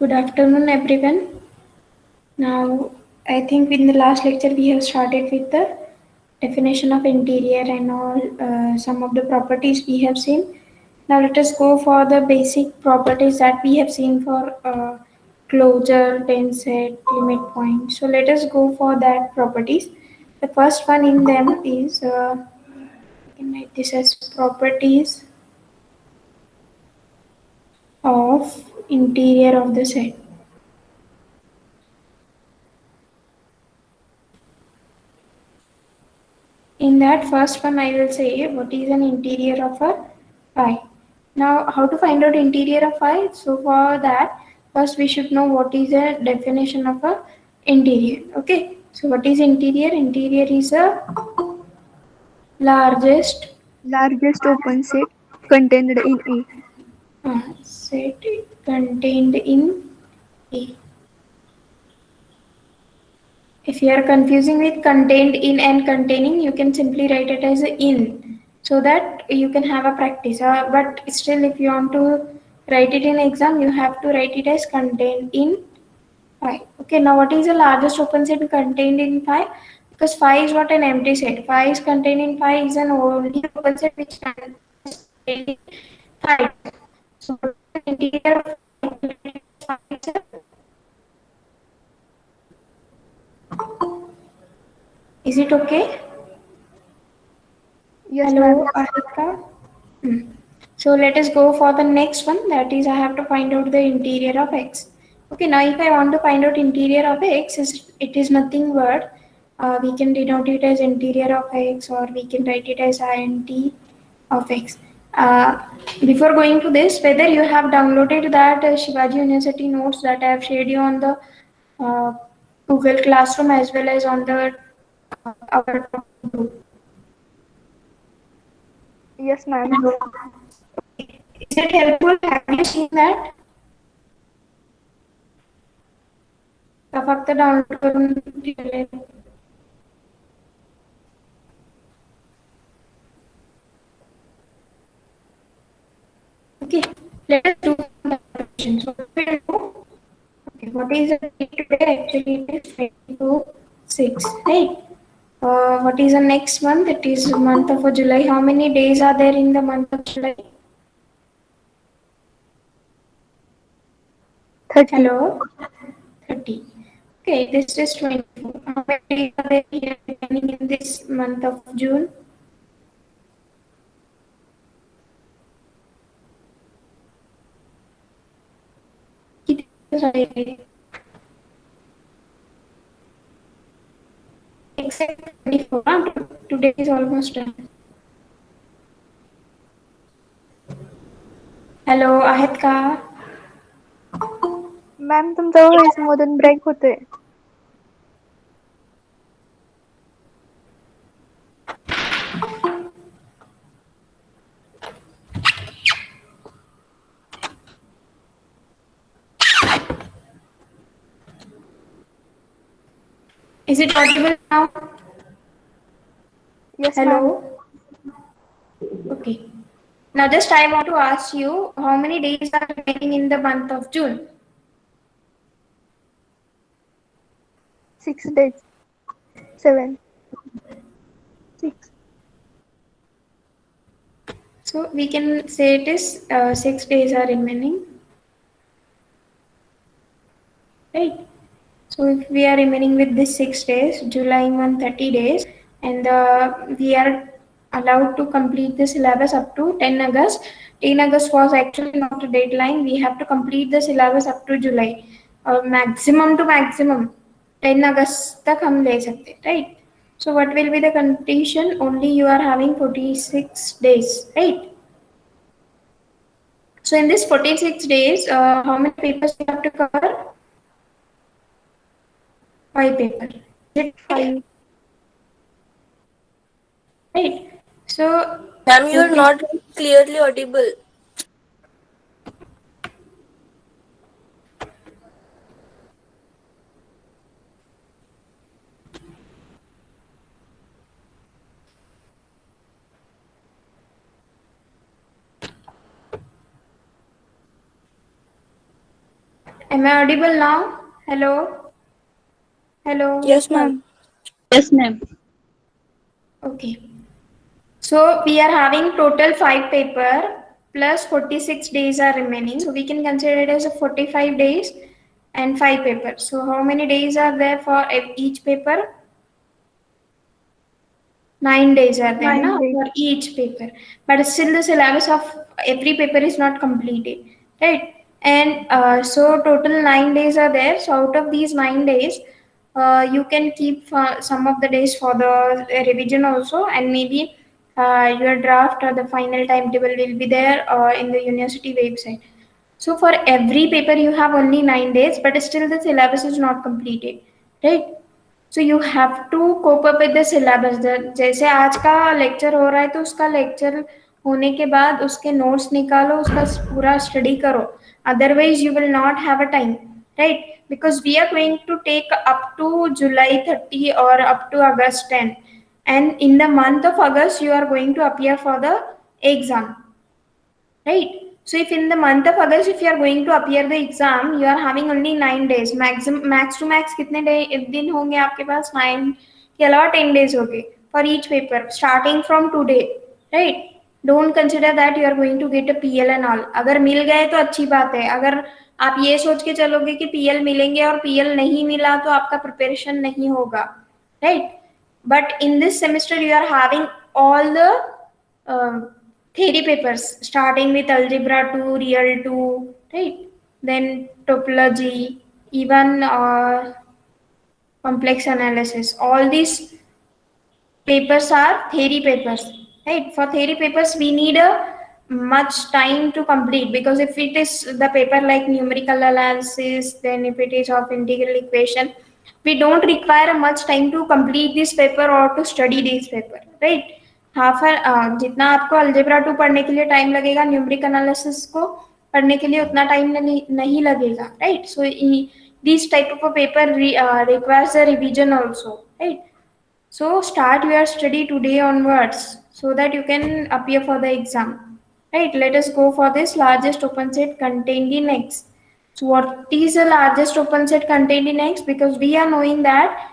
Good afternoon, everyone. Now, I think in the last lecture we have started with the definition of interior and all some of the properties we have seen. Now, let us go for the basic properties that we have seen for closure, tensor, limit point. So, let us go for that properties. The first one in them is I can write this as properties of interior of the set. In that first one, I will say what is an interior of a pie. Now, how to find out interior of pie? So for that, first we should know what is a definition of a interior. Okay. So what is interior? Interior is a largest Largest open set contained in A. set contained in A. If you are confusing with contained in and containing, you can simply write it as a in so that you can have a practice. But still, if you want to write it in exam, you have to write it as contained in phi. Okay, now what is the largest open set contained in phi? Because phi is not an empty set. Phi is contained in phi is an only open set which contains phi. So, interior of phi itself. Is it okay? Yes, ma'am. Hello, Arika. Hmm. So let us go for the next one. That is, I have to find out the interior of X. Okay, now if I want to find out interior of X, it is nothing but we can denote it as interior of X or we can write it as int of X. Uh, Before going to this, whether you have downloaded that Shivaji University notes that I have shared you on the uh, Google Classroom as well as on the our group. Yes, ma'am. Hello. Is it helpful? Have you seen that? का फक्त download करून ठेवले. Okay, let us do the question. So we will do. Okay, what is the date today? Actually, it is 22/6, right? What is the next month? It is the month of July. How many days are there in the month of July? 30. Hello, 30. Okay, this is 24. How many days are there here remaining in this month of June? किती दिवस राहिले? Except 24. Today is almost done. Hello आहेत का? Ma'am तुमचा voice मधून break होतोय. Is it audible now? Yes, ma'am. Hello. Okay. Now just I want to ask you how many days are remaining in the month of June? 6 days. 7. 6. So we can say it is 6 days are remaining, right? So if we are remaining with this 6 days, July month 30 days, and we are allowed to complete the syllabus up to 10 August. 10 August was actually not a deadline. We have to complete the syllabus up to July. Maximum to maximum 10 August तक हम ले सकते, right? So what will be the condition? Only you are having 46 days, right? So in this 46 days, how many papers you have to cover? 5 papers. Is it right? 5. Right. So Ma'am, you are 40. not clearly audible. Am I audible now? Hello? Hello? Yes, ma'am. Yes, ma'am. Okay. So we are having total 5 paper plus 46 days are remaining. So we can consider it as a 45 days and 5 papers. So how many days are there for each paper? 9 days are there 9 now days. for each paper, but still the syllabus of every paper is not completed, right? And so total 9 days are there. So out of these 9 days, you can keep some of the days for the revision also, and maybe your draft or the final timetable will be there in the university website. So for every paper you have only 9 days, but still the syllabus is not completed, right? So you have to cope up with the syllabus. जैसे आज का lecture हो रहा है तो उसका lecture होने के बाद उसके नोट्स निकालो, उसका पूरा स्टडी करो. Otherwise you will not have a time, right? Because we are going to take up to July 30 or up to August 10, and in the month of August you are going to appear for the exam, right? So if in the month of August, if you are going to appear the exam, you are having only 9 days. Maximum max to max कितने दिन होंगे आपके पास? 9 के अलावा 10 days होंगे for each paper starting from today, right? Don't consider that you are going to get a PL and all. अगर मिल गए तो अच्छी बात है. अगर आप ये सोच के चलोगे कि PL मिलेंगे और PL नहीं मिला तो आपका प्रिपरेशन नहीं होगा, right? But in this semester you are having all the uh, theory papers starting with algebra 2, real 2, right? Then topology, even complex analysis. All these papers are theory papers, right? For theory papers we need a much time to complete, because if it is the paper like numerical analysis, then if it is of integral equation, we don't require much time to complete this paper or to study this paper, right? Half जितना आपको algebra 2 पढ़ने के लिए time लगेगा, numeric analysis को पढ़ने के लिए उतना टाइम नहीं लगेगा, right? So this type of paper requires a revision also, right? So start your study today onwards so that you can appear for the exam. Right, let us go for this largest open set contained in X. So what is the largest open set contained in X? Because we are knowing that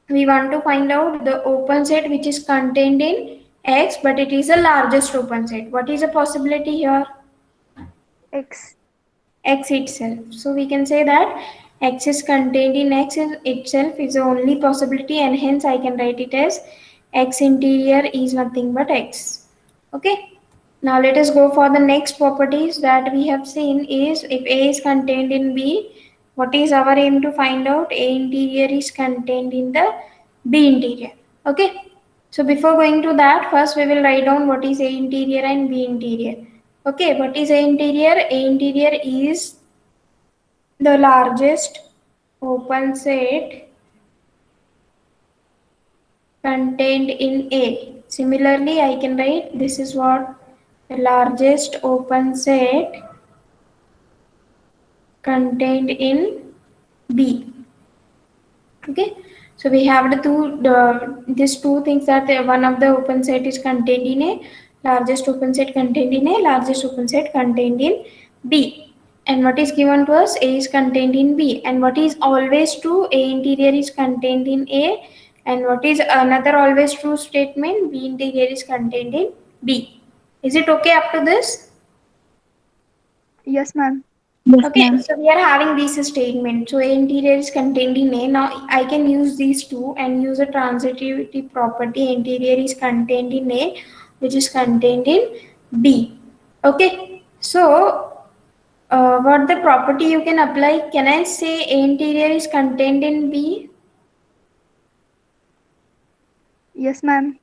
we want to find out the open set which is contained in X, but it is the largest open set. What is the possibility here? X. X itself. So we can say that X is contained in X itself is the only possibility, and hence I can write it as X interior is nothing but X. Okay. Now let us go for the next properties that we have seen is if A is contained in B, what is our aim to find out? A interior is contained in the B interior. Okay. So before going to that, first we will write down what is A interior and B interior. Okay, what is A interior? A interior is the largest open set contained in A. Similarly, I can write this is what the largest open set contained in B. Okay, so we have these two things that one of the open set is contained in A, largest open set contained in A, largest open set contained in B. And what is given to us? A is contained in B. And what is always true? A interior is contained in A. And what is another always true statement? B interior is contained in B. Is it okay up to this? Yes, ma'am. Yes, Okay, ma'am. so we are having these statements. So A interior is contained in A. Now I can use these two and use a transitivity property. Interior is contained in A, which is contained in B. Okay, so what the property you can apply? Can I say A interior is contained in B? Yes, ma'am.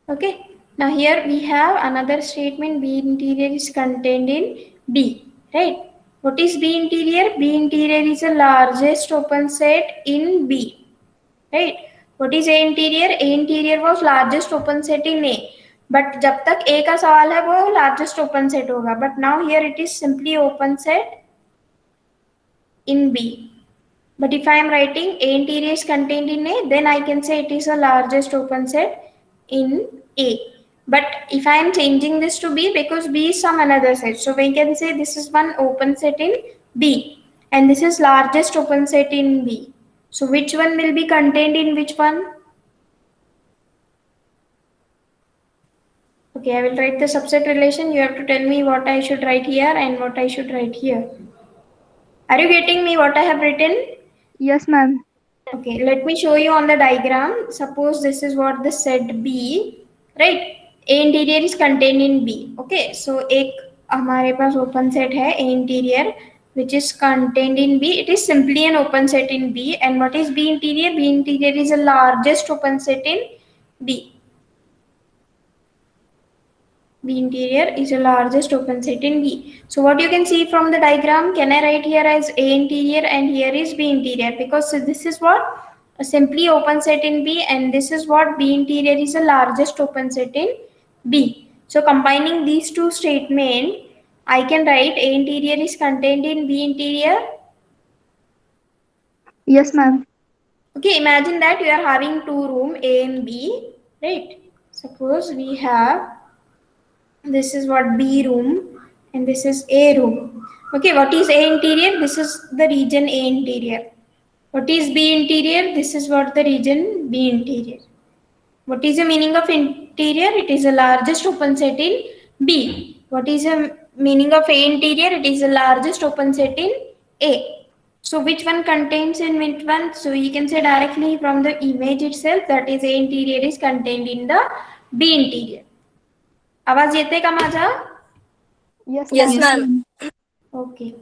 Okay, now here we have another statement. B interior is contained in B, right? What is B interior? B interior is the largest open set in B, right? What is A interior? A interior was largest open set in A. But जब तक A का सवाल है वो largest open set होगा. But now here it is simply open set in B. But if I am writing A interior is contained in A, then I can say it is the largest open set in A. But if I am changing this to B, because B is some another set, so we can say this is one open set in B. and this is largest open set in B. So which one will be contained in which one? Okay, I will write the subset relation. You have to tell me what I should write here and what I should write here. Are you getting me what I have written? Yes, ma'am. Okay, let me show you on the diagram. Suppose this is what the set B, right? A interior is contained in B. Okay, so एक हमारे पास open set है A interior which is contained in B. It is simply an open set in B. And what is B interior? B interior is the largest open set in B. B interior is the largest open set in B. So what you can see from the diagram, can I write here as A interior and here is B interior, because this is what a simply open set in B and this is what B interior is the largest open set in B. So combining these two statements, I can write A interior is contained in B interior. Yes, ma'am. Okay, imagine that you are having two rooms A and B, right? Suppose we have, this is what B room and this is A room. Okay, what is A interior? This is the region A interior. What is B interior? This is what the region B interior. What is the meaning of interior? It is the largest open set in B. What is the meaning of A interior? It is the largest open set in A. So which one contains in which one? So you can say directly from the image itself, that is A interior is contained in the B interior. आवाज येते का माझा? Yes, Yes, ma'am. ma'am. Okay.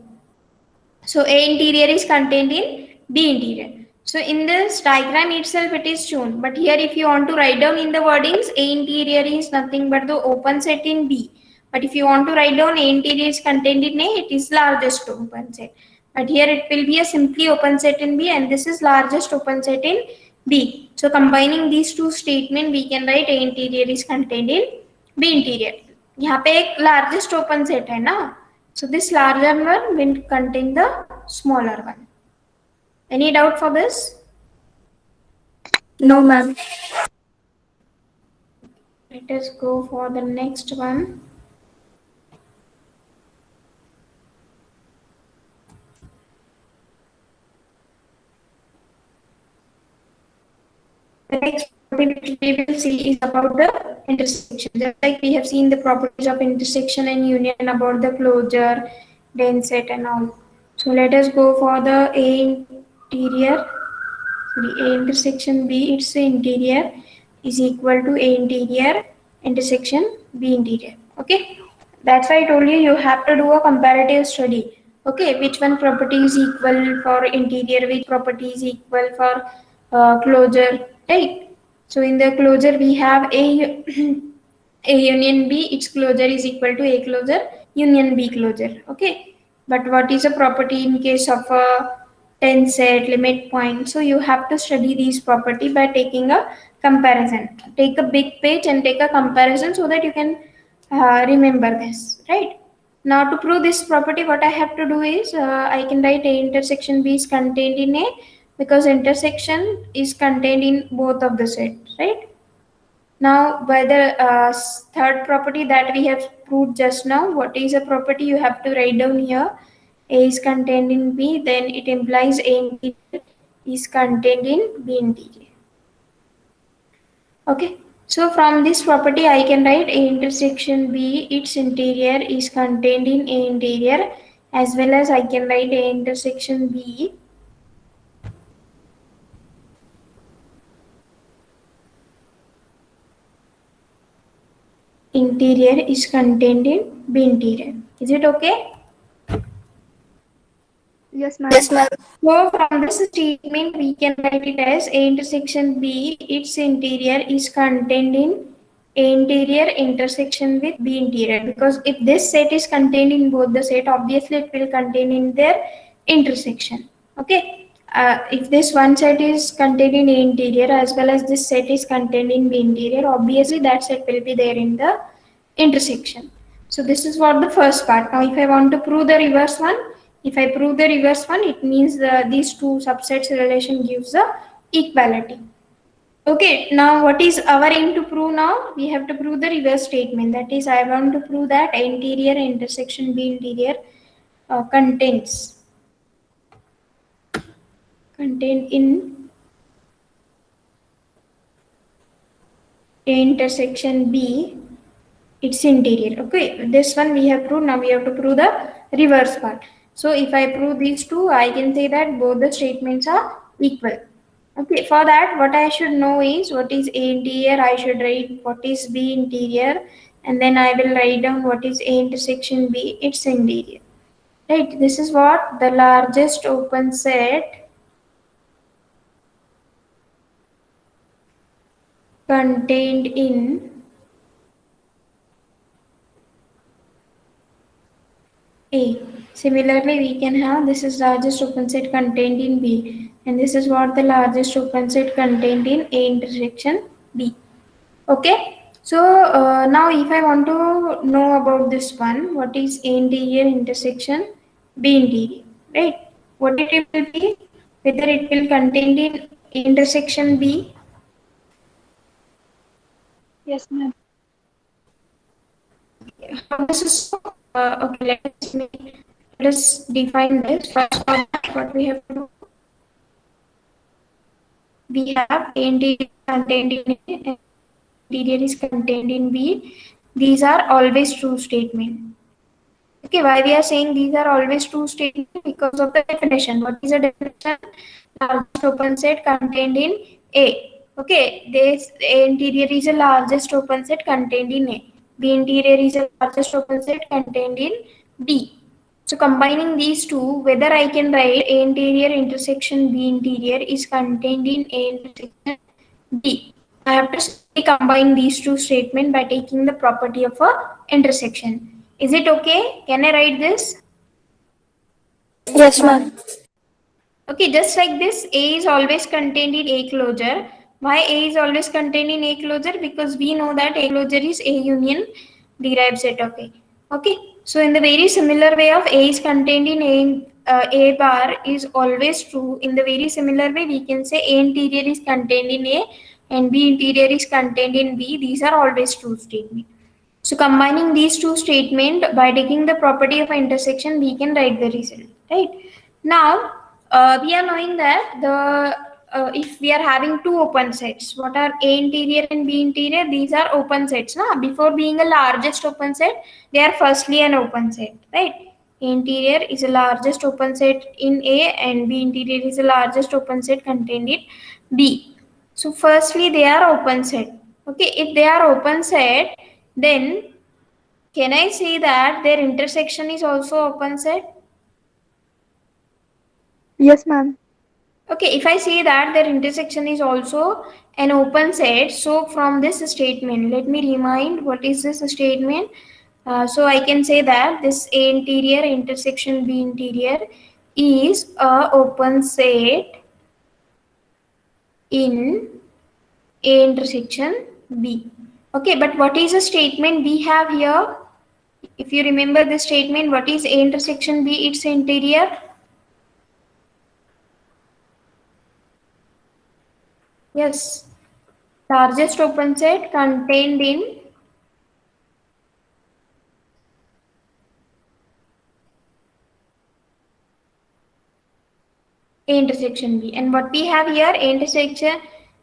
So A interior is contained in B interior. So in this diagram itself it is shown. But here if you want to write down in the wordings, A interior is nothing but the open set in B. But if you want to write down A interior is contained in A, it is largest open set. But here it will be a simply open set in B and this is largest open set in B. So combining these two statements, we can write A interior is contained in B interior. यहाँ पे एक largest open set है ना, so this larger one will contain the smaller one. Any doubt for this? No, ma'am. Let us go for the next one. The next property which we will see is about the intersection. Just like we have seen the properties of intersection and union about the closure, dense set and all. So let us go for the A interior. The A intersection B, its interior is equal to A interior intersection B interior. Okay, that's why I told you have to do a comparative study. Okay, which one property is equal for interior, which property is equal for closure, right? So in the closure we have A A union B, its closure is equal to A closure union B closure. Okay, but what is a property in case of a tensor set, limit point? So you have to study these property by taking a comparison. Take a big page and take a comparison so that you can remember this, right? Now to prove this property, what I have to do is I can write A intersection B is contained in A, because intersection is contained in both of the sets, right? Now, by the third property that we have proved just now, what is a property you have to write down here? A is contained in B, then it implies A interior is contained in B interior. Okay, so from this property, I can write A intersection B, its interior is contained in A interior, as well as I can write A intersection B interior is contained in B interior. Is it okay? Yes, ma'am. Yes, ma'am. So from this statement, we can write it as A intersection B, its interior is contained in A interior intersection with B interior. Because if this set is contained in both the set, obviously it will contain in their intersection. Okay. If this one set is contained in A interior as well as this set is contained in B interior, obviously that set will be there in the intersection. So this is what the first part. Now if I want to prove the reverse one, if I prove the reverse one, it means these two subsets relation gives the equality. Okay, now what is our aim to prove now? We have to prove the reverse statement. That is, I want to prove that A interior intersection B interior contains contained in A intersection B, its interior. Okay, this one we have proved. Now we have to prove the reverse part. So if I prove these two, I can say that both the statements are equal. Okay, for that, what I should know is what is A interior. I should write what is B interior, and then I will write down what is A intersection B, its interior. Right, this is what the largest open set contained in A. Similarly, we can have this is largest open set contained in B, and this is what the largest open set contained in A intersection B. Okay, so now if I want to know about this one, what is A interior intersection B interior, right? What it will be, whether it will contained in A intersection B. Yes, ma'am. How this is so? Okay, let us define this. First, for that, what we have to do, we have A interior contained in A and interior is contained in B. These are always true statement. Okay, why we are saying these are always true statements? Because of the definition. What is the definition? Largest open set contained in A. Okay, this A interior is the largest open set contained in A. B interior is the largest open set contained in B. So combining these two, whether I can write A interior intersection B interior is contained in A intersection B. I have to simply combine these two statements by taking the property of a intersection. Is it okay? Can I write this? Yes, ma'am. Okay, just like this, A is always contained in A closure. Why A is always contained in A closure? Because we know that A closure is A union derived set of A. Okay, so in the very similar way of A is contained in A bar is always true. In the very similar way, we can say A interior is contained in A and B interior is contained in B. These are always true statements. So combining these two statements by taking the property of intersection, we can write the result, right? Now, we are knowing that if we are having two open sets, what are A interior and B interior? These are open sets. Na? Before being a largest open set, they are firstly an open set, right? A interior is the largest open set in A and B interior is the largest open set contained in B. So firstly, they are open set. Okay, if they are open set, then can I say that their intersection is also open set? Yes, ma'am. Okay, if I say that their intersection is also an open set, so from this statement, let me remind what is this statement. So I can say that this A interior intersection B interior is a open set in A intersection B. Okay, but what is the statement we have here? If you remember this statement, what is A intersection B? Its interior. Yes, largest open set contained in A intersection B. And what we have here, A intersection,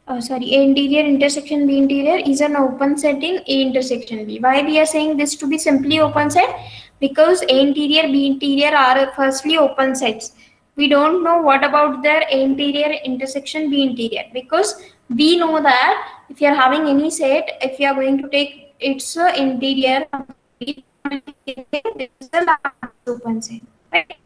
A interior intersection B interior is an open set in A intersection B. Why we are saying this to be simply open set? Because A interior, B interior are firstly open sets. We don't know what about their A interior intersection B interior, because we know that if you are having any set, if you are going to take its interior, this is the last open set. Right?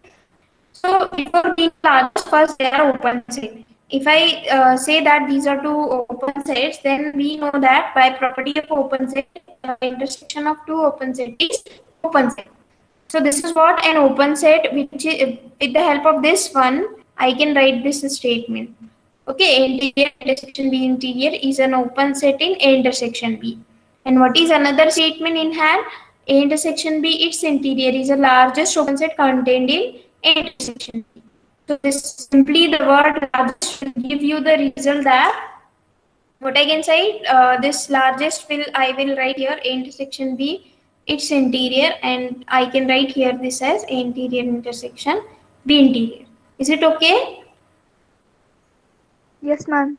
So before being large, first they are open set. If I say that these are two open sets, then we know that by property of open set, intersection of two open set is open set. So this is what an open set, which is, with the help of this one, I can write this statement. Okay, interior intersection B interior is an open set in A intersection B. And what is another statement in hand? A intersection B, its interior is the largest open set contained in A intersection B. So this simply the word largest will give you the result that what I can say, this largest I will write here A intersection B, its interior, and I can write here this as A interior intersection B interior. Is it okay? Yes, ma'am.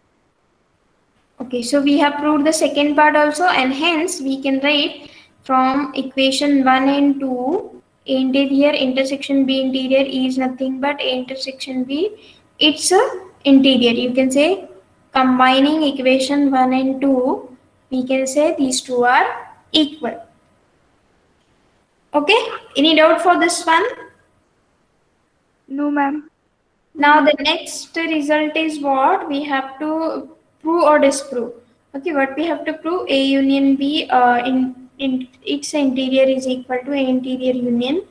Okay, so we have proved the second part also, and hence we can write from equation 1 and 2, A interior intersection B interior is nothing but A intersection B, it's a interior. You can say combining equation 1 and 2, we can say these two are equal. Okay, any doubt for this one? No, ma'am. Now the next result is what we have to prove or disprove. Okay, what we have to prove, A union B in its interior is equal to A interior union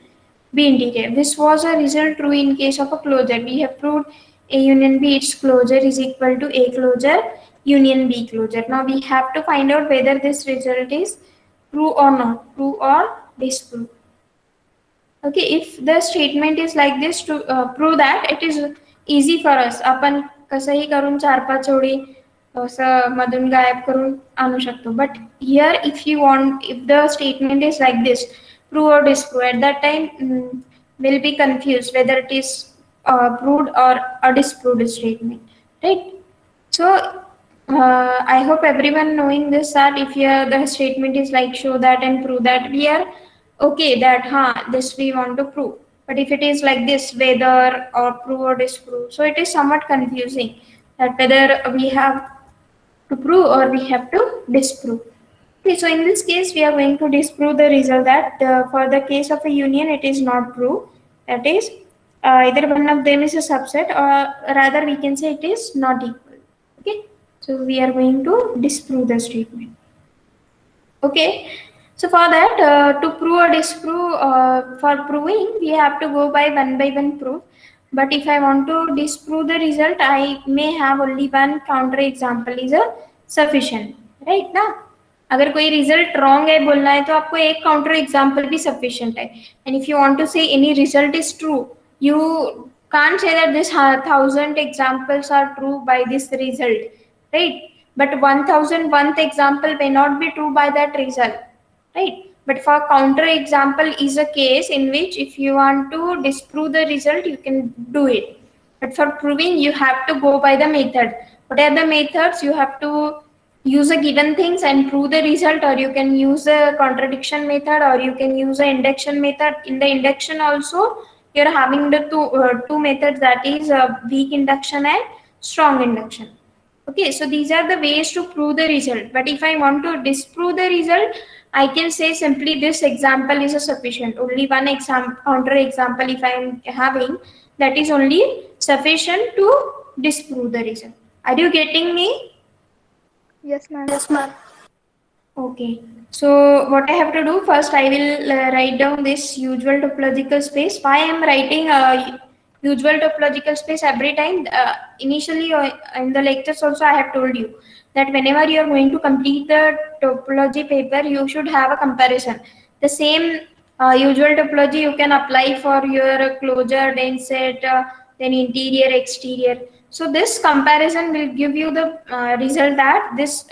B interior. This was a result true in case of a closure. We have proved A union B its closure is equal to A closure union B closure. Now we have to find out whether this result is true or not, true or disprove. Okay, if the statement is like this, to prove that, it is easy for us. आपण कसंही करून 4-5 ओळी असं मधून गायब करून आणू शकतो. But here, if you want, if the statement is like this, prove or disprove, at that time will be confused whether it is proved or a disproved statement, right? So I hope everyone knowing this, that if the statement is like show that and prove that, we are okay that this we want to prove. But if it is like this, whether or prove or disprove, so it is somewhat confusing that whether we have to prove or we have to disprove. Okay, so in this case, we are going to disprove the result that for the case of a union, it is not true. That is, either one of them is a subset, or rather, we can say it is not equal. Okay, so we are going to disprove the statement. Okay, so for that, to prove or disprove, for proving, we have to go by one proof. But if I want to disprove the result, I may have only one counter example is a sufficient, right? ना, अगर कोई result wrong है बोलना है तो आपको एक counter example भी सफिशिएंट है. And if you want to say any result is true, you can't say that this 1,000 examples are true by this result, right? But 1,001th example may not be true by that result, right? But for counter example is a case in which if you want to disprove the result, you can do it. But for proving, you have to go by the method. What are the methods? You have to use a given things and prove the result, or you can use a contradiction method, or you can use a induction method. In the induction also, you're having the two methods, that is weak induction and strong induction. Okay, so these are the ways to prove the result. But if I want to disprove the result, I can say simply this example is a sufficient. Only one counter example if I am having, that is only sufficient to disprove the result. Are you getting me? Yes, ma'am. Yes, ma'am. Okay, so what I have to do first, I will write down this usual topological space. Why I am writing usual topological space every time? Initially in the lectures also I have told you that whenever you are going to complete the topology paper, you should have a comparison. The same usual topology you can apply for your closure, dense set, then interior, exterior. So this comparison will give you the result that this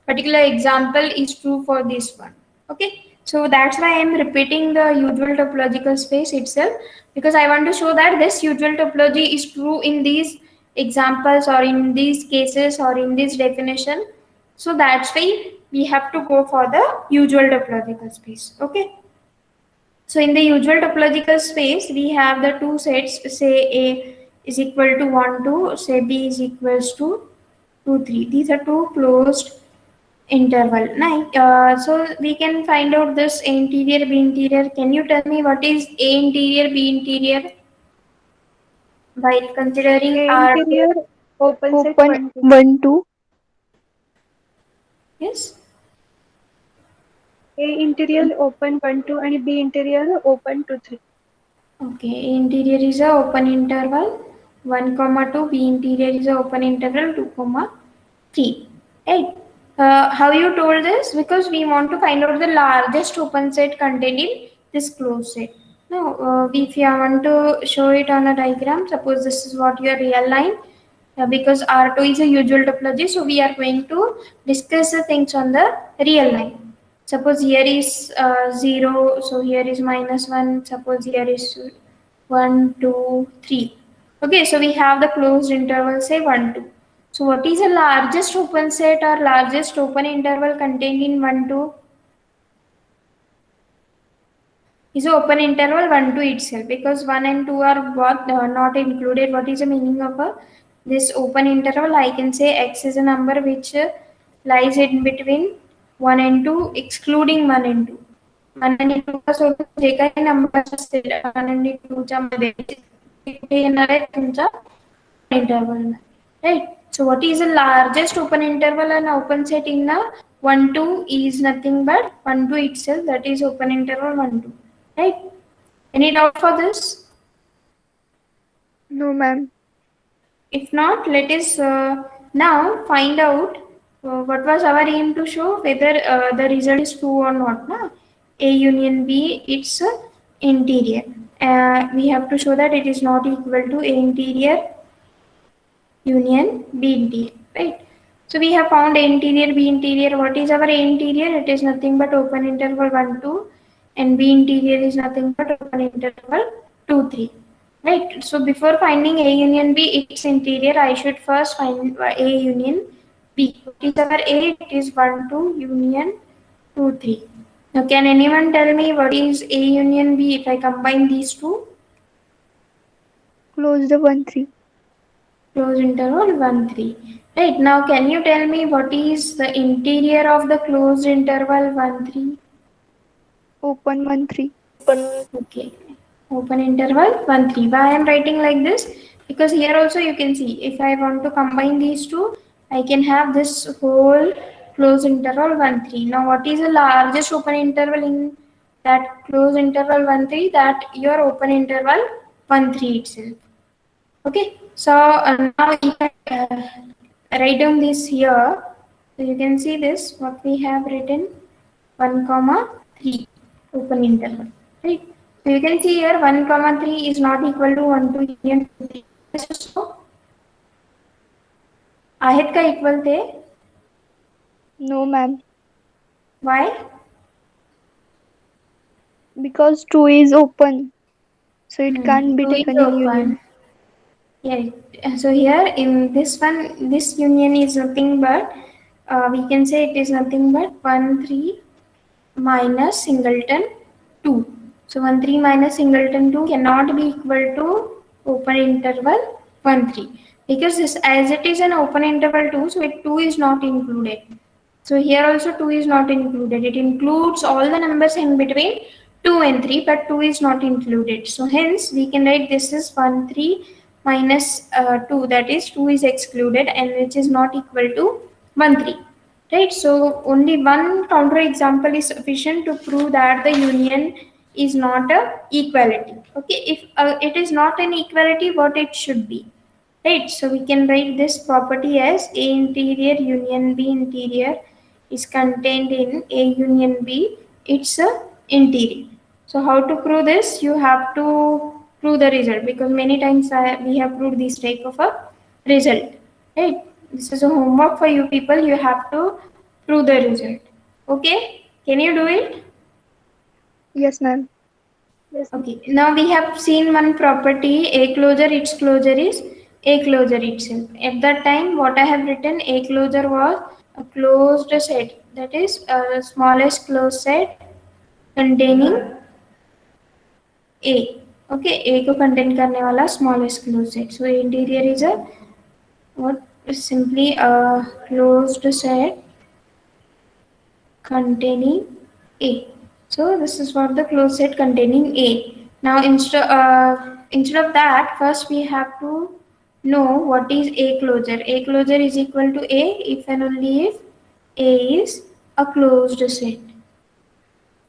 particular example is true for this one. Okay, so that's why I'm repeating the usual topological space itself, because I want to show that this usual topology is true in these examples or in these cases or in this definition. So that's why we have to go for the usual topological space. Okay, so in the usual topological space, we have the two sets, say A is equal to 1, 2, say B is equals to 2, 3. These are two closed interval. Now, so we can find out this A interior, B interior. Can you tell me what is A interior, B interior? While considering A our... interior open set Open 1, 2. 1, 2. Yes? A interior open 1, 2 and B interior open 2, 3. Okay, A interior is a open interval 1, 2, B interior is a open interval 2, 3. Right? How you told this? Because we want to find out the largest open set contained in this closed set. Now, if you want to show it on a diagram, suppose this is what your real line, because R2 is a usual topology, so we are going to discuss the things on the real line. Suppose here is 0, so here is -1, suppose here is 1, 2, 3. Okay, so we have the closed interval, say 1, 2. So what is the largest open set or largest open interval contained in 1, 2? Is open interval 1, 2 itself, because 1 and 2 are both not included. What is the meaning of this open interval? I can say x is a number which lies in between 1 and 2, excluding 1 and 2. 1 आणि 2 चा सोडून जे काही number असतील 1 आणि 2 च्या मध्ये ते येणार आहे तुमचा interval, right? So what is the largest open interval and open set in the 1, 2 is nothing but 1, 2 itself, that is open interval 1, 2, right? Any doubt for this? No, ma'am. If not, let us now find out what was our aim to show, whether the result is true or not. Na? A union B, it's interior. We have to show that it is not equal to A interior union B interior, right? So we have found A interior, B interior. What is our A interior? It is nothing but open interval 1, 2, and B interior is nothing but open interval 2, 3. Right. So before finding A union B, its interior, I should first find A union B. What is our A? It is 1, 2 union 2, 3. Now can anyone tell me what is A union B if I combine these two? Close the 1, 3. Close interval 1, 3. Right. Now can you tell me what is the interior of the closed interval 1, 3? Open 1, 3. Okay. Open interval 1, 3. Why I am writing like this? Because here also you can see, if I want to combine these two, I can have this whole closed interval 1, 3. Now what is the largest open interval in that closed interval 1, 3? That your open interval 1, 3 itself. Okay. So now if I write down this here, so you can see this, what we have written 1, 3 open interval, right? So you can see here 1, 3 is not equal to 1, 2 union 2, 3. So आहेत का equal ते? No, ma'am. Why? Because 2 is open. So it can't be 2 is taken in open. union. Yeah. So here in this one, this union is nothing but we can say it is nothing but 1, 3 minus singleton 2. So 1, 3 minus singleton 2 cannot be equal to open interval 1, 3, because this, as it is an open interval 2, so it 2 is not included. So here also 2 is not included. It includes all the numbers in between 2 and 3, but 2 is not included. So hence we can write this is 1, 3 minus 2, that is 2 is excluded and which is not equal to 1, 3. Right, so only one counter example is sufficient to prove that the union is not a equality. Okay, if it is not an equality, what it should be, right? So we can write this property as A interior union B interior is contained in A union B. It's a interior. So how to prove this? You have to prove the result, because many times we have proved this type of a result, right? This is a homework for you people. You have to prove the result. Okay, can you do it? Yes, ma'am. Okay, now we have seen one property, A closure, its closure is A closure itself. At that time, what I have written, A closure was a closed set, that is a smallest closed set containing A. Okay, A को contain करने वाला smallest closed set. So interior is a what is simply a closed set containing A. So this is for the closed set containing A. Now instead of that, first we have to know what is A closure. A closure is equal to A if and only if A is a closed set.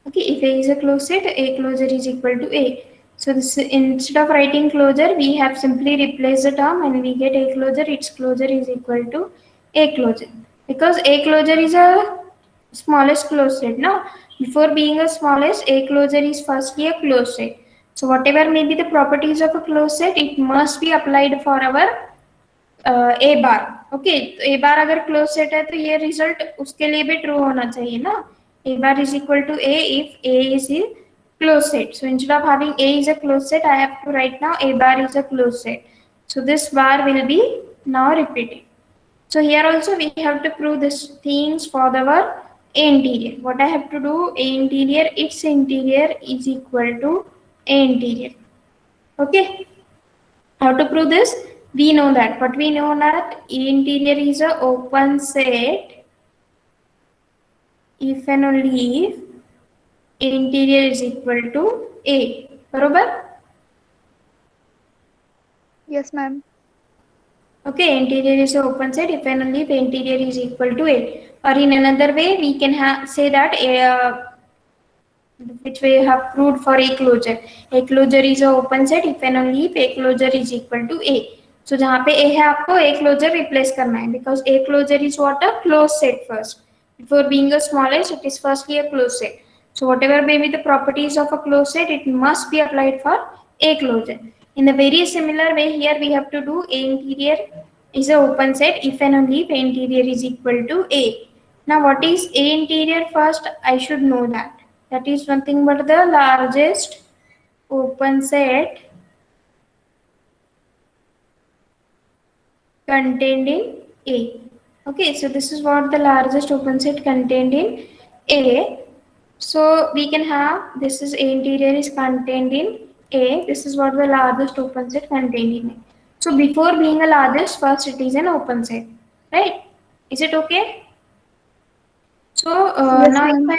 Okay, if A is a closed set, A closure is equal to A. So this, instead of writing closure, we have simply replaced the term and we get A closure, its closure is equal to A closure. Because A closure is a smallest closed set. Now, before being a smallest, A closure is firstly a closed set. So whatever may be the properties of a closed set, it must be applied for our A bar. Okay, तो A bar अगर closed set है तो ये result उसके लिए भी true होना चाहिए ना. A bar is equal to A if A is a closed set. So instead of having A is a closed set, I have to write now A bar is a closed set. So this bar will be now repeated. So here also we have to prove these things for our A interior. What I have to do, A interior, its interior is equal to A interior. Okay. How to prove this? We know that. But we know that A interior is a open set if and only if A interior is equal to A. बरोबर? Yes, ma'am. Okay, interior is an open set if and only if interior is equal to A. Or in another way, we can say that which we have proved for A closure. A closure is an open set if and only if A closure is equal to A. So जहाँ पे A है आपको A closure replace करना है because A closure is what a closed set first. Before being a smallest, it is firstly a closed set. So whatever may be the properties of a closed set, it must be applied for A closure. In the very similar way, here we have to do A interior is an open set if and only if A interior is equal to A. Now what is A interior first? I should know that. That is nothing but the largest open set contained in A. Okay, so this is what the largest open set contained in A. So we can have this is A interior is contained in A. This is what the largest open set contained in A. So before being a largest, first it is an open set, right? Is it okay? So Yes, now ma'am.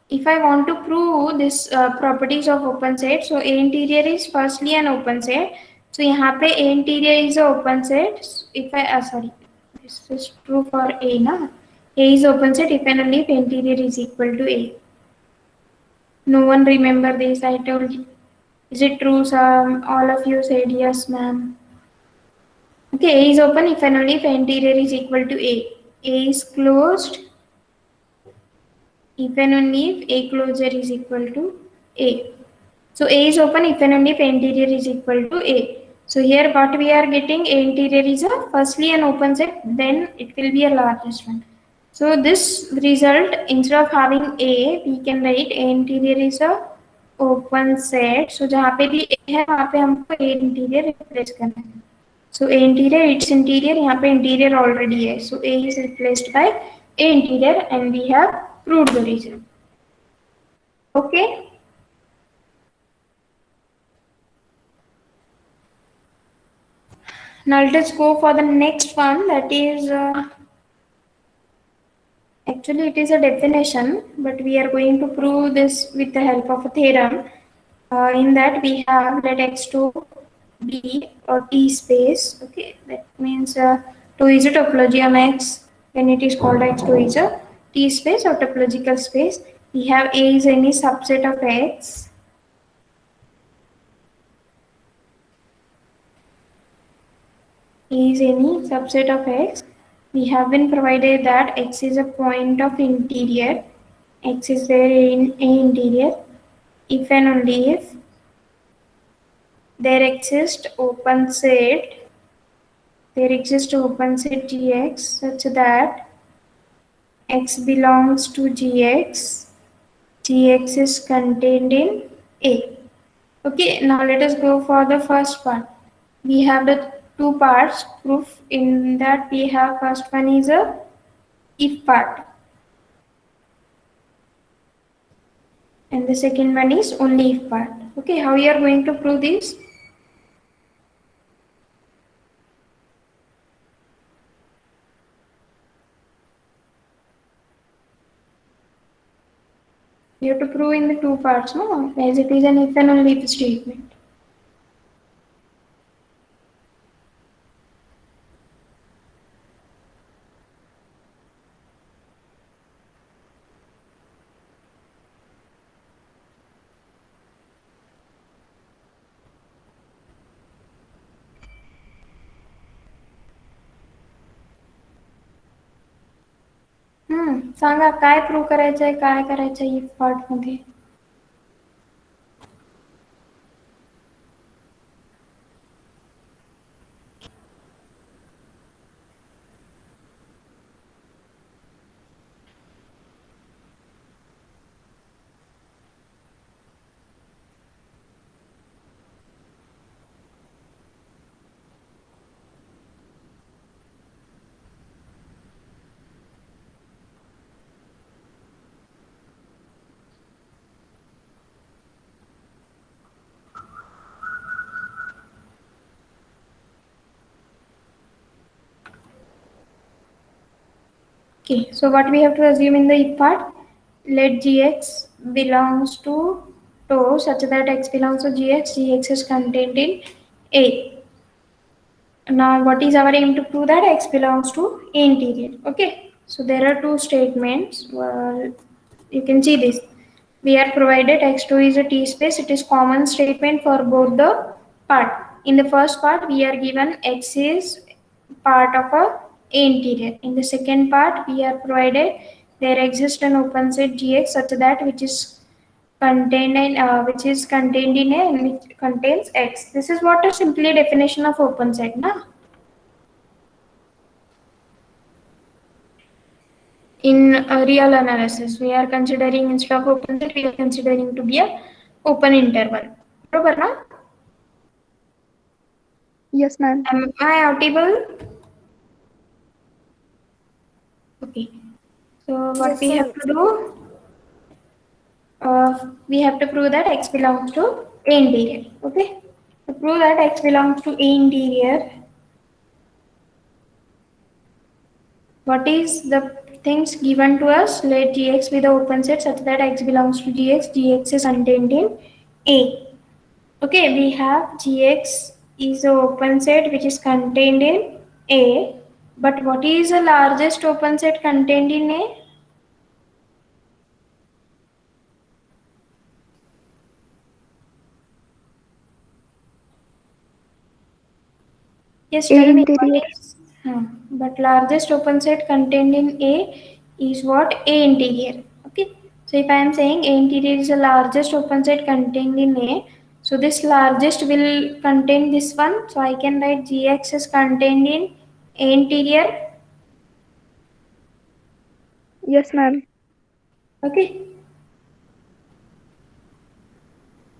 if I want to prove this properties of open set, so A interior is firstly an open set. So यहाँ पे A interior is a open set. If I sorry, this is true for A ना. A is open set if and only if interior is equal to A. No one remember this. I told you. Is it true? Some all of you said yes, ma'am. Okay, A is open if and only if interior is equal to A. A is closed if and only if A closure is equal to A. So A is open if and only if interior is equal to A. So here what we are getting, A interior is a firstly an open set, then it will be a largest one. So this result, instead of having A, we can write A interior is a open set. So जहाँ पे भी A है वहाँ पे हमको A interior replace करना है. So A interior, its interior, यहाँ पे interior already है. So A is replaced by A interior and we have proved the result. Okay. Now let us go for the next one, that is actually it is a definition, but we are going to prove this with the help of a theorem. In that we have let x2 be a t space. Okay, that means 2 is a topology on x when it is called x2 is a t space or topological space. We have A is any subset of x. A is any subset of x. We have been provided that x is a point of interior. X is there in A interior if and only if there exists open set Gx such that x belongs to Gx is contained in A. Okay, now let us go for the first part. We have the two parts proof. In that we have first one is a if part and the second one is only if part. Okay, how you are going to prove this? You have to prove in the two parts, no? As it is an if and only if statement. सांगा काय prove करायचं आहे, काय करायचं आहे if part मध्ये? Okay, so what we have to assume in the if part, let gx belongs to tau such that x belongs to gx is contained in A. Now, what is our aim to prove that x belongs to A interior? Okay, so there are two statements. Well, you can see this. We are provided x2 is a T space. It is common statement for both the part. In the first part, we are given x is part of a interior. In the second part, we are provided there exists an open set Gx such that which is contained in A and which contains X. This is what a simply definition of open set, na? In a real analysis, we are considering instead of open set, we are considering to be a open interval. Proper, na? Yes, ma'am. Am I audible? Okay. So what Yes, we have ma'am. to do? We have to prove that x belongs to A interior. Okay. To prove that x belongs to A interior, what is the things given to us? Let Gx be the open set such that x belongs to Gx. Gx is contained in A. Okay, we have Gx is the open set which is contained in A. But what is the largest open set contained in A? Yes, A tell me interior. what is. But largest open set contained in A is what? A interior. Okay. So if I am saying A interior is the largest open set contained in A, so this largest will contain this one. So I can write Gx is contained in A interior. Yes, ma'am. Okay.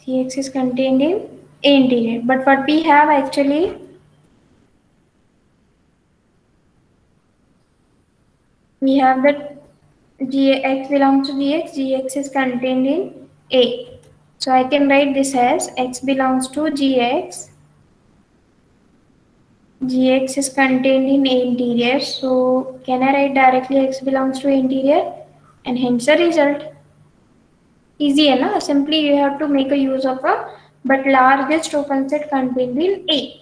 Gx is contained in A interior. But what we have actually, we have that Gx belongs to Gx, Gx is contained in A. So I can write this as x belongs to Gx, Gx is contained in A interior. So can I write directly x belongs to A interior? And hence the result. Easy है ना? Simply you have to make a use of a but largest open set contained in A.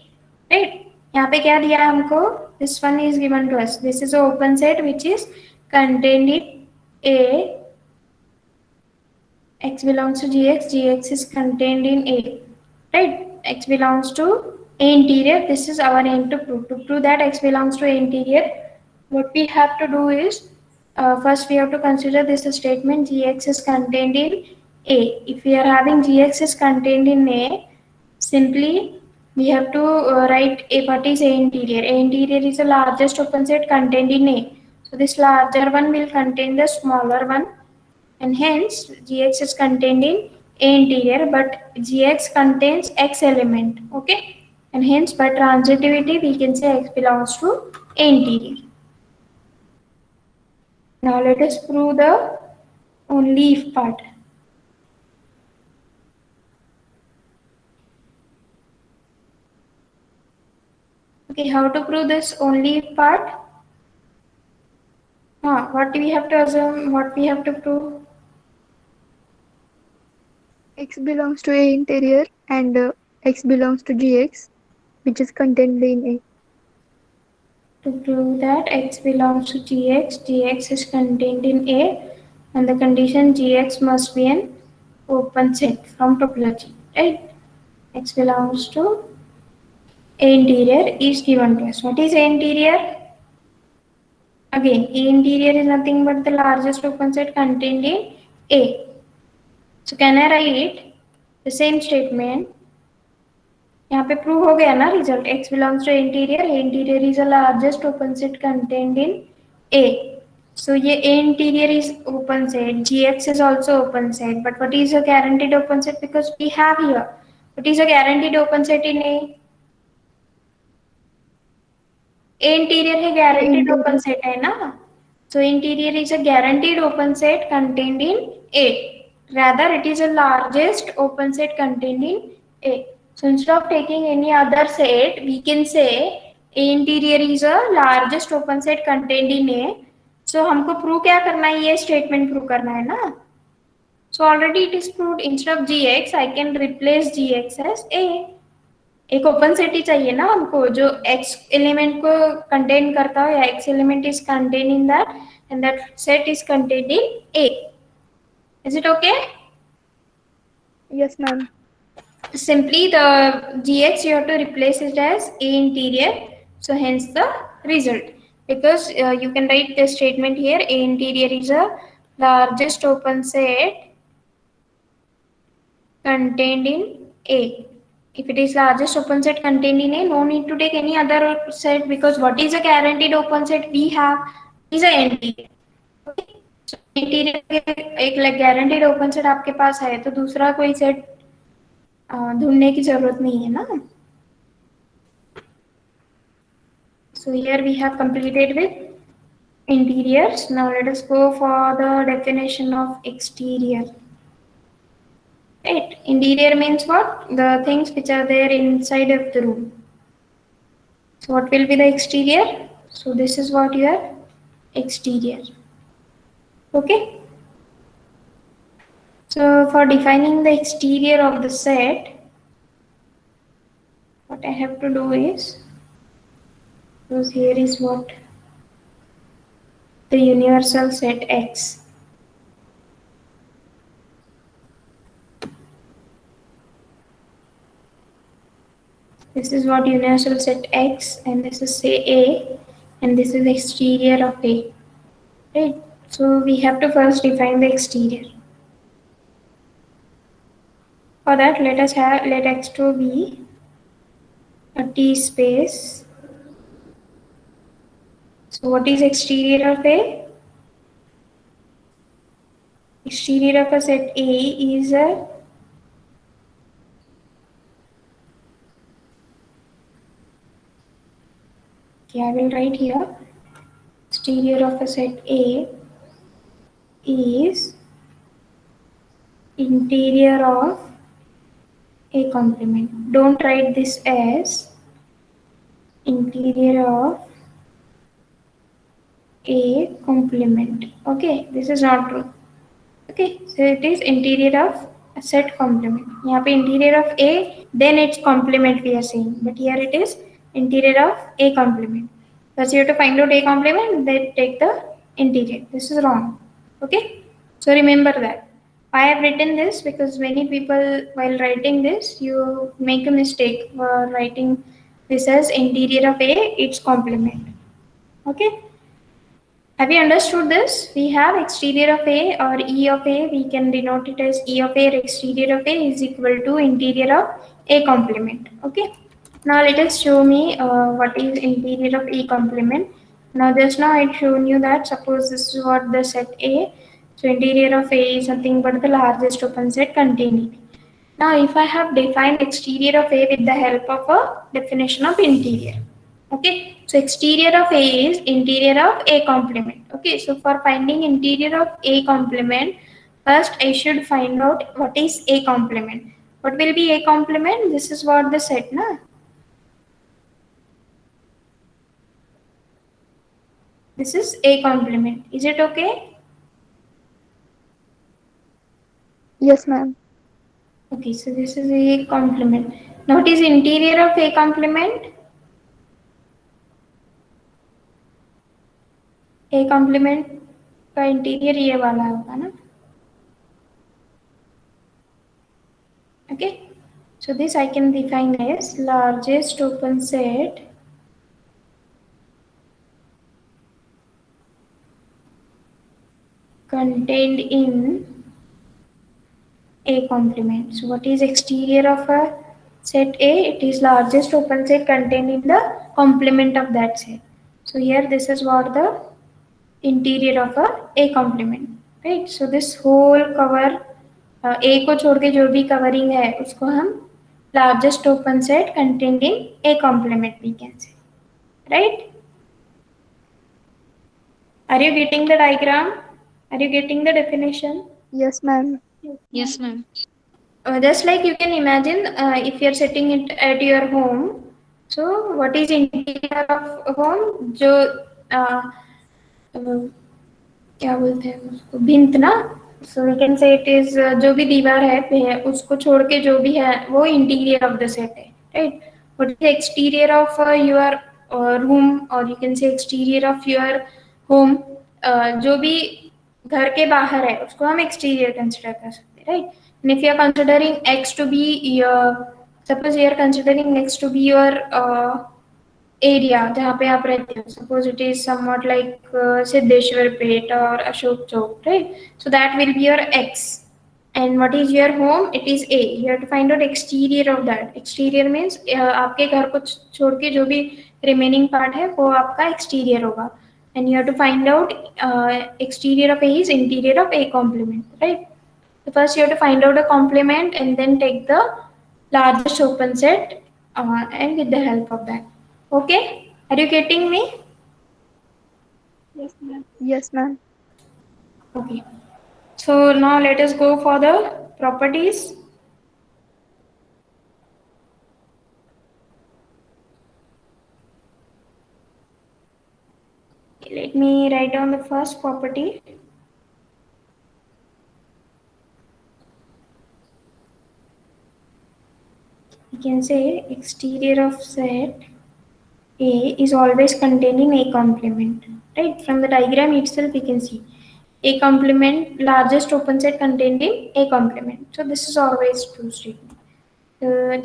Right? यहाँ पे क्या दिया है हमको? This one is given to us. This is a open set which is contained in A. X belongs to Gx, Gx is contained in A, right? X belongs to A interior. This is our aim to prove. To prove that X belongs to A interior, what we have to do is first we have to consider this statement Gx is contained in A. If we are having Gx is contained in A, simply we have to write a what is A interior. A interior is the largest open set contained in A. So this larger one will contain the smaller one and hence Gx is contained in A interior but Gx contains X element, okay, and hence by transitivity we can say X belongs to A interior. Now let us prove the only if part. Okay, how to prove this only if part? What do we have to assume? What we have to prove? X belongs to A interior and X belongs to Gx, which is contained in A. To prove that X belongs to Gx, Gx is contained in A, and the condition Gx must be an open set from topology, right? X belongs to A interior is given to us. What is A interior? Again, A interior is nothing but the largest open set contained in A. So can I write the same statement? यहाँ पे prove हो गया ना result x belongs to A interior. A interior is the largest open set contained in A. So ये A interior is open set, Gx is also open set, but what is a guaranteed open set? Because we have here, what is a guaranteed open set in A? A interior है A guaranteed open interior. set है ना? So interior is a guaranteed open set contained in A. Rather, it is the largest open set contained in A. So instead of taking any other set, we can say A interior is a largest open set contained in A. So हमको prove क्या करना है, ये statement prove करना है ना. So already it is proved. Instead of gx I can replace gx as a. एक open set ही चाहिए ना हमको जो x एलिमेंट को कंटेन करता हो या x element is contain in that and that set is contained in a. Is it okay? Yes, ma'am. Simply the gx you have to replace it as a interior, so hence the result. Because you can write the statement here, a interior is a largest open set contained in a. If it is largest open set contained in a, no need to take any other set, because what is a guaranteed open set we have is a interior. Okay? So interior एक guaranteed open set आपके पास है तो दूसरा कोई set ढूंढने की जरूरत नहीं है ना. So here we have completed with interiors. Now let us go for the definition of exterior. Right, interior means what? The things which are there inside of the room. So what will be the exterior? So this is what your exterior. Okay. So for defining the exterior of the set, what I have to do is, because here is what the universal set X. This is what universal set X, and this is say A, and this is exterior of A. Right. So we have to first define the exterior. For that, let X2 be a T space. So what is exterior of A? Exterior of a set A is a I will write here. Exterior of a set A is interior of A complement. Don't write this as interior of A complement. Okay, this is not true. Okay, so it is interior of a set complement. यहाँ पे interior of A, then its complement we are saying, but here it is interior of A complement. First you have to find out A complement, then take the interior. This is wrong. Okay, so remember that. I have written this because many people while writing this you make a mistake for writing this as interior of A, its complement. Okay. Have you understood this? We have exterior of A or E of A. We can denote it as E of A or exterior of A is equal to interior of A complement. Okay. Now let us show me what is interior of A complement. Now just now I shown you that suppose this is what the set A. So interior of A is nothing but the largest open set containing. Now if I have defined exterior of A with the help of a definition of interior. Okay, so exterior of A is interior of A complement. Okay, so for finding interior of A complement, first I should find out what is A complement. What will be A complement? This is what the set, na? This is A complement. Is it okay? Yes, ma'am. Okay, so this is A complement. Now what is interior of A complement? A complement का interior ये वाला होगा ना. Okay, so this I can define as largest open set contained in A complement. So what is exterior of a set A? It is largest open set contained in the complement of that set. So here this is what the interior of A complement, right? So this whole cover A को छोड़ के जो भी covering है उसको हम largest open set contained in A complement we can say, right? Are you getting the diagram? Are you getting the definition? Yes, ma'am. Yes, ma'am. Just like you can imagine, if you're setting it at your home, so what is interior of home? जो uh, क्या बोलते हैं उसको, भिंत ना. So we can say it is जो भी दीवार है उसको छोड़ के जो भी है वो इंटीरियर ऑफ द सेट है, right. What is exterior of your room, और you can say exterior of your home. जो भी घर के बाहर है उसको हम एक्सटीरियर कंसिडर कर सकते हैं, right. And if you are considering X to be your, suppose you are considering X to be your area जहाँ पे आप रहते हो, suppose it is somewhat like Siddheshwar Peth और Ashok Chowk, right. So that will be your X. And what is your home, it is A. You have to find out exterior of that. Exterior means आपके घर को छोड़ के जो भी रिमेनिंग पार्ट है वो आपका एक्सटीरियर होगा. And you have to find out exterior of A is interior of A complement, right? So first you have to find out a complement and then take the largest open set and with the help of that. Okay, are you getting me? Yes, ma'am. Yes, ma'am. Okay, so now let us go for the properties. Let me write down the first property. You can say exterior of set A is always contained in A complement, right? From the diagram itself, we can see A complement, largest open set contained in A complement. So this is always true statement.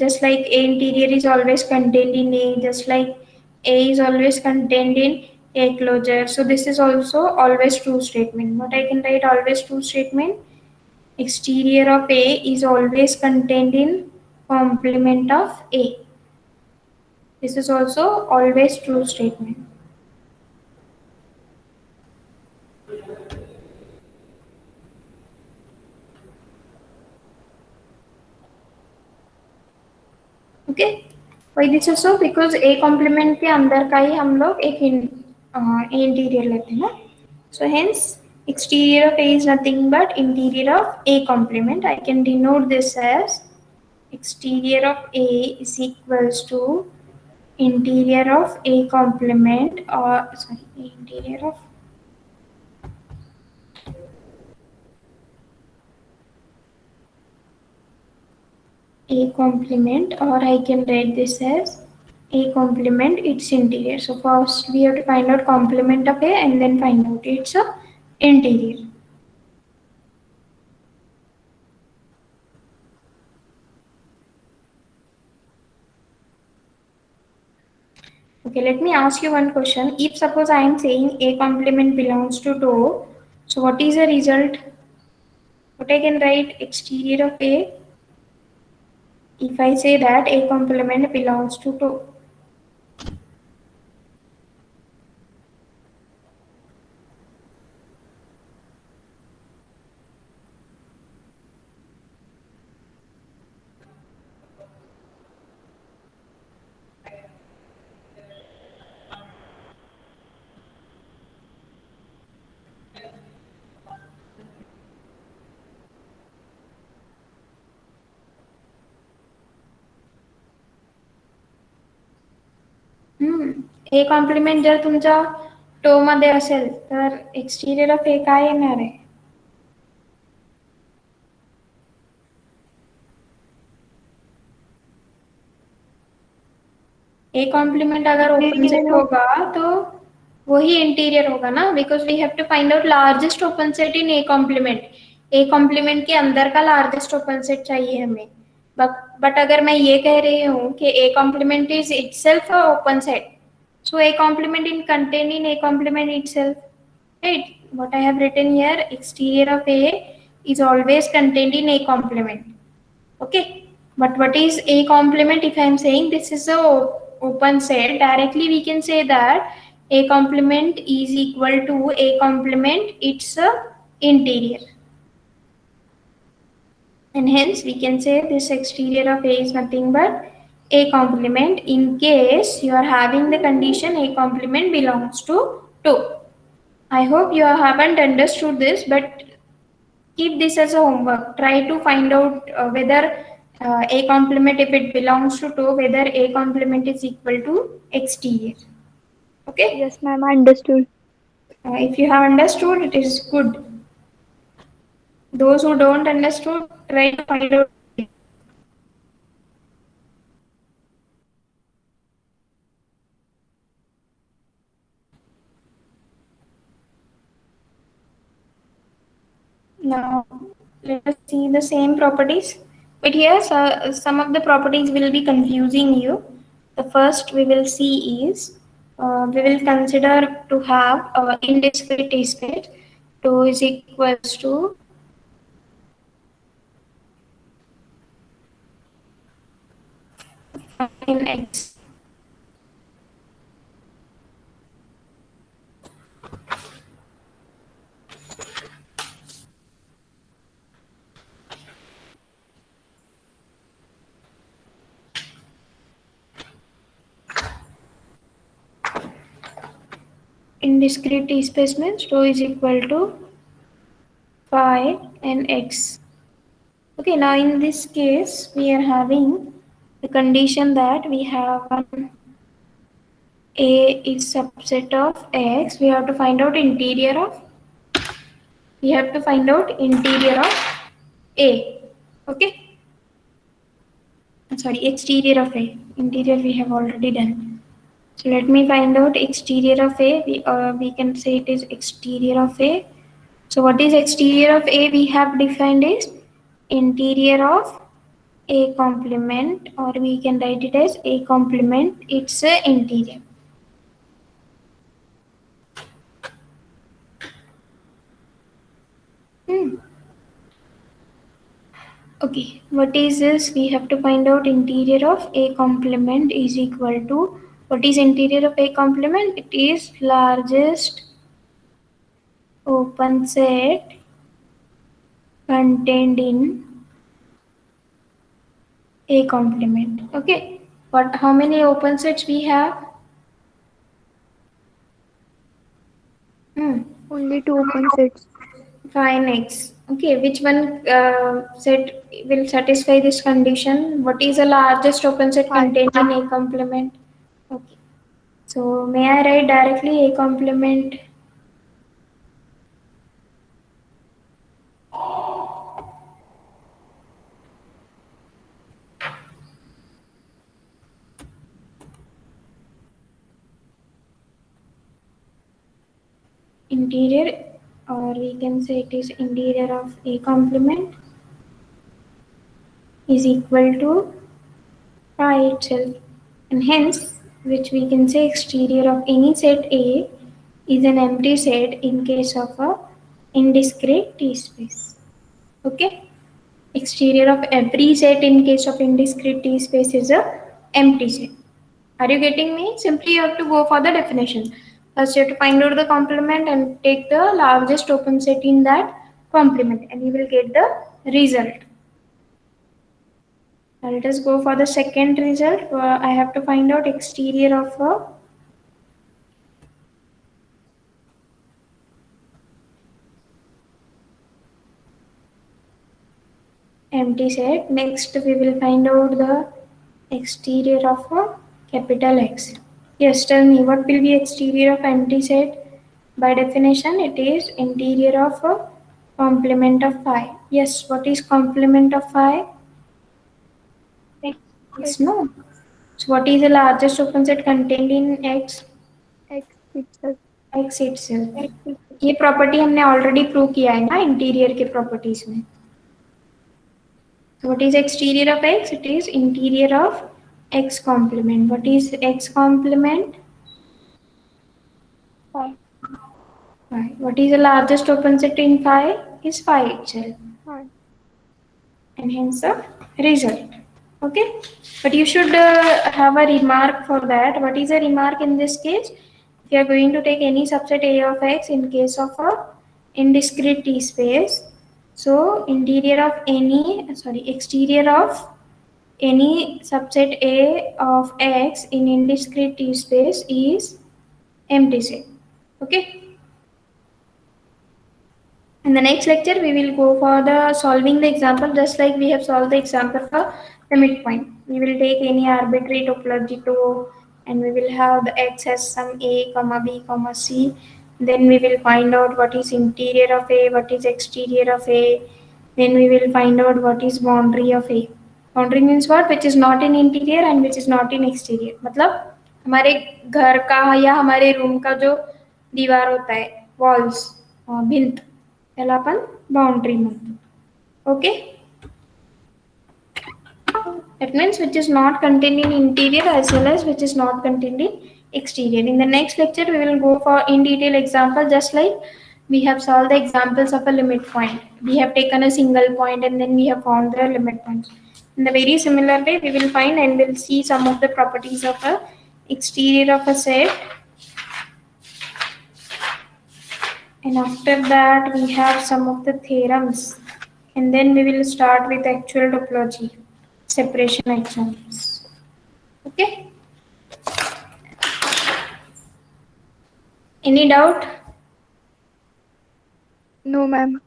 Just like A interior is always contained in A, just like A is always contained in A closure. So this is also always true statement. What I can write always true statement? Exterior of A is always contained in complement of A. This is also always true statement. Okay, why this is so, because A complement के अंदर का ही हम लोग एक interior लेते हैं ना. So hence exterior of A is nothing but interior of A complement. I can denote this as exterior of A is equals to interior of A complement, or sorry, interior of A complement, or I can write this as A complement its interior. So first we have to find out complement of A and then find out its interior. Okay, let me ask you one question. If suppose I am saying A complement belongs to toe, so what is the result? What I can write exterior of A if I say that A complement belongs to toe. A compliment जर तुमच्या to मध्ये असेल तर एक्सटिरियर of ए काय येणार आहे? A complement अगर open set होगा तो वही इंटीरियर होगा ना, because we have to find out largest open set in A complement. A complement के अंदर का लार्जेस्ट ओपन सेट चाहिए हमें. बट अगर मैं ये कह रही हूँ कि A complement is itself a open set, so A complement in contained in A complement itself, right? What I have written here, exterior of A is always contained in A complement. Okay, but what is A complement? If I am saying this is a open set, directly we can say that A complement is equal to A complement its interior, and hence we can say this exterior of A is nothing but A complement in case you are having the condition A complement belongs to 2. I hope you haven't understood this, but keep this as a homework. Try to find out whether A complement, if it belongs to 2, whether A complement is equal to exterior. Okay? Yes, ma'am. I understood. If you have understood, it is good. Those who don't understood, try to find out. Now, let us see the same properties. But here, some of the properties will be confusing you. The first we will see is we will consider to have indiscrete space. 2 is equals to in x. Indiscrete space means 2 is equal to phi and x. Okay, now in this case, we are having the condition that we have one A is subset of X. We have to find out interior of A. Okay, sorry, exterior of A. Interior we have already done. So let me find out exterior of A. We can say it is exterior of A. So what is exterior of A? We have defined is interior of A complement, or we can write it as A complement. It's a interior. Okay, what is this? We have to find out interior of A complement is equal to, what is interior of A complement? It is largest open set contained in A complement. Okay, but how many open sets we have? Only two open sets. Fine X. Okay, which one set will satisfy this condition? What is the largest open set Phi. contained in A complement? Okay. So may I write directly A complement? Interior, or we can say it is interior of A complement is equal to phi itself, and hence which we can say exterior of any set A is an empty set in case of a indiscrete T space. Okay, exterior of every set in case of indiscrete T space is a empty set. Are you getting me? Simply you have to go for the definition. First you have to find out the complement and take the largest open set in that complement, and you will get the result. Now let us go for the second result. I have to find out exterior of a empty set. Next we will find out the exterior of a capital X. Yes, tell me what will be exterior of empty set? By definition, it is interior of a complement of phi. Yes, what is complement of phi? X. X, no. So what is the largest open set contained in X? X itself. X itself. ये property हमने already prove किया है ना interior के properties में. So what is exterior of X? It is interior of X complement. What is X complement? Phi. Phi. What is the largest open set in phi? Is phi itself. Phi. And hence the result. Okay, but you should have a remark for that. What is a remark in this case? If you are going to take any subset A of X in case of a indiscrete T space, so exterior of any subset A of X in indiscrete T space is empty set. Okay. In the next lecture, we will go for the solving the example, just like we have solved the example for the midpoint. We will take any arbitrary topology 2, and we will have the X as some A, comma B, comma C, Then we will find out what is interior of A, what is exterior of A. Then we will find out what is boundary of A. Boundary means what? Which is not in interior and which is not in exterior. मतलब हमारे घर का या हमारे room का जो दीवार होता है, walls, भिंत, त्याला आपण boundary म्हणतो. Okay? That means which is not contained in interior as well as which is not contained in exterior. In the next lecture, we will go for in detail example, just like we have solved the examples of a limit point. We have taken a single point and then we have found the limit points. In the very similar way, we will find and we'll see some of the properties of a exterior of a set. And after that, we have some of the theorems. And then we will start with actual topology, separation examples. Okay? Any doubt? No, ma'am.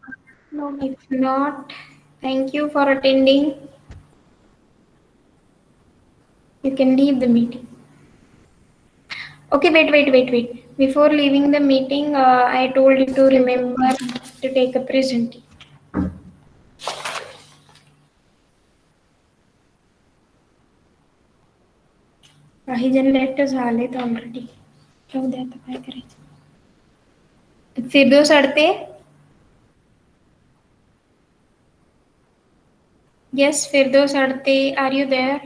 No. If not, thank you for attending. You can leave the meeting. Okay, wait. Before leaving the meeting, I told you to remember to take a presentation. काही जण late झालेत already. जाऊ दे आता काय करायचं. Firdaus अडते. Yes, Firdos Arte, are you there?